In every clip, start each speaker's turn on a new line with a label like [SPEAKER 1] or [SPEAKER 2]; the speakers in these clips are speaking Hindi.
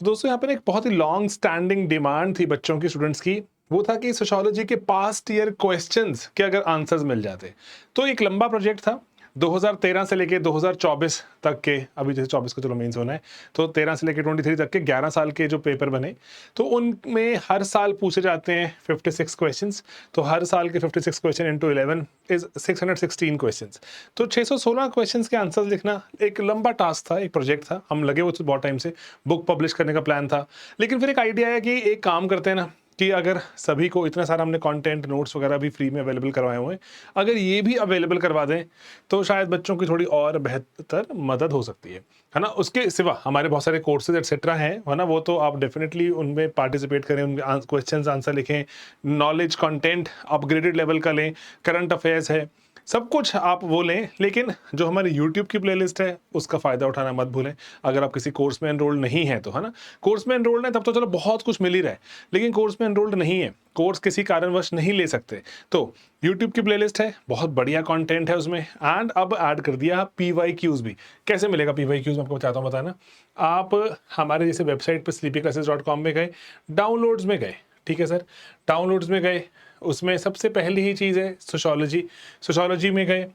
[SPEAKER 1] तो दोस्तों यहाँ पर एक बहुत ही लॉन्ग स्टैंडिंग डिमांड थी बच्चों की, स्टूडेंट्स की, वो था कि सोशियोलॉजी के पास्ट ईयर क्वेश्चंस के अगर आंसर्स मिल जाते। तो एक लंबा प्रोजेक्ट था, 2013 से लेके 2024 तक के, अभी जैसे 24 को चलो मेंस होना है, तो 13 से लेके 23 तक के 11 साल के जो पेपर बने, तो उनमें हर साल पूछे जाते हैं 56 क्वेश्चंस। तो हर साल के 56 क्वेश्चन इंटू 11 इज 616 क्वेश्चंस। तो 616 क्वेश्चंस के आंसर्स लिखना एक लंबा टास्क था, एक प्रोजेक्ट था, हम लगे हुए थे बहुत टाइम से, बुक पब्लिश करने का प्लान था। लेकिन फिर एक आइडिया आया कि एक काम करते हैं ना, कि अगर सभी को इतना सारा हमने कंटेंट, नोट्स वगैरह भी फ्री में अवेलेबल करवाए हुए हैं, अगर ये भी अवेलेबल करवा दें तो शायद बच्चों की थोड़ी और बेहतर मदद हो सकती है ना। उसके सिवा हमारे बहुत सारे कोर्सेज एक्सेट्रा हैं, है ना, वो तो आप डेफिनेटली उनमें पार्टिसिपेट करें, उनके क्वेश्चंस आंसर लिखें, नॉलेज कंटेंट अपग्रेडेड लेवल का लें, करंट अफेयर्स है, सब कुछ आप वो लें। लेकिन जो हमारी यूट्यूब की प्लेलिस्ट है उसका फ़ायदा उठाना मत भूलें। अगर आप किसी कोर्स में एनरोल्ड नहीं है तो, है ना, कोर्स में एनरोल्ड है तब तो चलो बहुत कुछ मिल ही रहा है, लेकिन कोर्स में एनरोल्ड नहीं है, कोर्स किसी कारणवश नहीं ले सकते, तो यूट्यूब की प्लेलिस्ट है, बहुत बढ़िया कंटेंट है उसमें। एंड अब ऐड कर दिया PYQs भी। कैसे मिलेगा PYQs, मैं आपको चाहता हूँ बताना। आप हमारे जैसे वेबसाइट पर sleepyclasses.com में गए, डाउनलोड्स में गए, ठीक है सर, डाउनलोड्स में गए, उसमें सबसे पहली ही चीज़ है सोशियोलॉजी, सोशियोलॉजी में गए,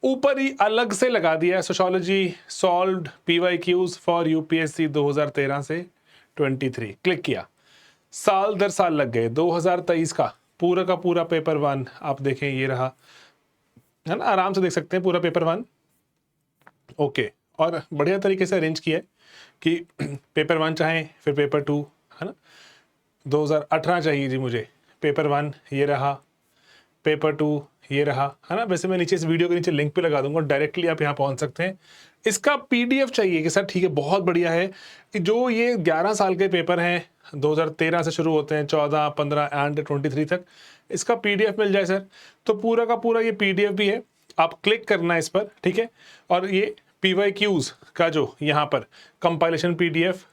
[SPEAKER 1] ऊपर ही अलग से लगा दिया है sociology solved PYQs for UPSC 2013 से 23, क्लिक किया, साल दर साल लग गए। 2023 का पूरा पेपर 1 आप देखें, ये रहा, है ना, आराम से देख सकते हैं पूरा पेपर 1, ओके। और बढ़िया तरीके से अरेंज किया है कि पेपर 1 चाहे फिर पेपर 2, है ना, 2018 चाहिए जी मुझे, पेपर 1 ये रहा, पेपर 2 ये रहा, है ना। वैसे मैं नीचे इस वीडियो के नीचे लिंक पे लगा दूंगा, डायरेक्टली आप यहाँ पहुँच सकते हैं। इसका PDF चाहिए कि सर ठीक है, बहुत बढ़िया है कि जो ये 11 साल के पेपर हैं, 2013 से शुरू होते हैं, 14, 15 एंड 23 तक, इसका PDF मिल जाए सर, तो पूरा का पूरा ये PDF भी है, आप क्लिक करना है इस पर, ठीक है। और ये PYQs का जो यहाँ पर कंपाइलेशन PDF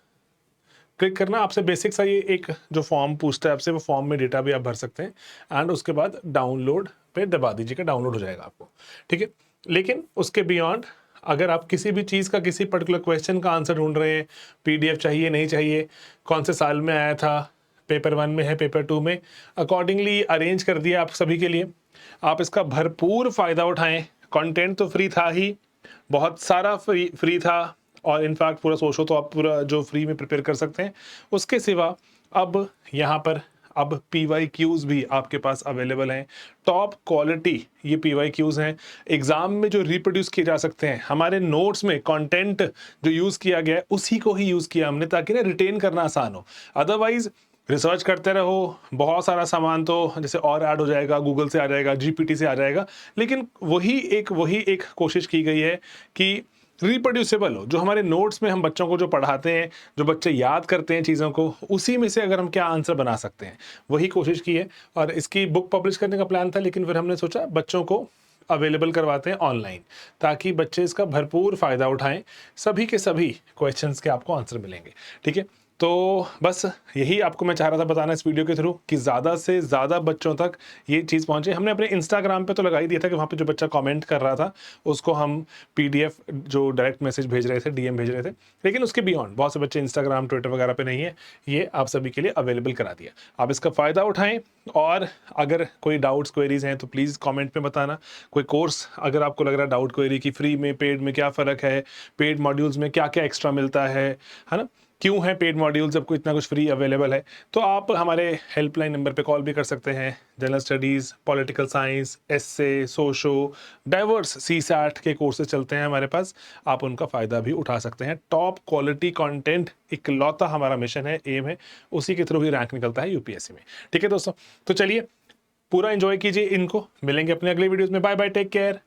[SPEAKER 1] क्लिक करना, आपसे बेसिक सा ये एक जो फॉर्म पूछता है आपसे, वो फॉर्म में डेटा भी आप भर सकते हैं, एंड उसके बाद डाउनलोड पे दबा दीजिएगा, डाउनलोड हो जाएगा आपको, ठीक है। लेकिन उसके बियॉन्ड अगर आप किसी भी चीज़ का, किसी पर्टिकुलर क्वेश्चन का आंसर ढूंढ रहे हैं, PDF चाहिए नहीं चाहिए, कौन से साल में आया था, पेपर 1 में है, पेपर 2 में, अकॉर्डिंगली अरेंज कर दिया आप सभी के लिए। आप इसका भरपूर फ़ायदा उठाएं। कंटेंट तो फ्री था ही, बहुत सारा फ्री था, और इनफैक्ट पूरा सोचो तो आप पूरा जो फ्री में प्रिपेयर कर सकते हैं। उसके सिवा अब यहाँ पर अब PYQs भी आपके पास अवेलेबल हैं, टॉप क्वालिटी ये PYQs हैं, एग्जाम में जो रिप्रोड्यूस किए जा सकते हैं। हमारे नोट्स में कंटेंट जो यूज़ किया गया है उसी को ही यूज़ किया हमने, ताकि ना रिटेन करना आसान हो। अदरवाइज रिसर्च करते रहो, बहुत सारा सामान तो जैसे और ऐड हो जाएगा, गूगल से आ जाएगा, GPT से आ जाएगा, लेकिन वही एक कोशिश की गई है कि रिप्रोड्यूसिबल हो। जो हमारे नोट्स में हम बच्चों को जो पढ़ाते हैं, जो बच्चे याद करते हैं चीज़ों को, उसी में से अगर हम क्या आंसर बना सकते हैं, वही कोशिश की है। और इसकी बुक पब्लिश करने का प्लान था, लेकिन फिर हमने सोचा बच्चों को अवेलेबल करवाते हैं ऑनलाइन, ताकि बच्चे इसका भरपूर फ़ायदा उठाएं। सभी के सभी क्वेश्चंस के आपको आंसर मिलेंगे, ठीक है। तो बस यही आपको मैं चाह रहा था बताना इस वीडियो के थ्रू, कि ज़्यादा से ज़्यादा बच्चों तक ये चीज़ पहुँचे। हमने अपने इंस्टाग्राम पे तो लगा ही दिया था कि वहाँ पे जो बच्चा कमेंट कर रहा था उसको हम PDF जो डायरेक्ट मैसेज भेज रहे थे, DM भेज रहे थे, लेकिन उसके बियॉन्ड बहुत से बच्चे इंस्टाग्राम, ट्विटर वगैरह पे नहीं है, ये आप सभी के लिए अवेलेबल करा दिया। आप इसका फ़ायदा उठाएँ, और अगर कोई डाउट्स, क्वेरीज हैं तो प्लीज़ कमेंट में बताना। कोई कोर्स अगर आपको लग रहा है डाउट, क्वेरी कि फ्री में पेड में क्या फ़र्क है, पेड मॉड्यूल्स में क्या क्या एक्स्ट्रा मिलता है ना, क्यों है पेड मॉड्यूल जब कोई इतना कुछ फ्री अवेलेबल है, तो आप हमारे हेल्पलाइन नंबर पे कॉल भी कर सकते हैं। General studies, political science, essay, socio, डाइवर्स CSAT के कोर्सेज चलते हैं हमारे पास, आप उनका फ़ायदा भी उठा सकते हैं। टॉप क्वालिटी कंटेंट इकलौता हमारा मिशन है, एम है, उसी के थ्रू ही रैंक निकलता है UPSC में, ठीक है दोस्तों। तो चलिए पूरा एंजॉय कीजिए इनको, मिलेंगे अपने अगले वीडियोज़ में। Bye bye, take care.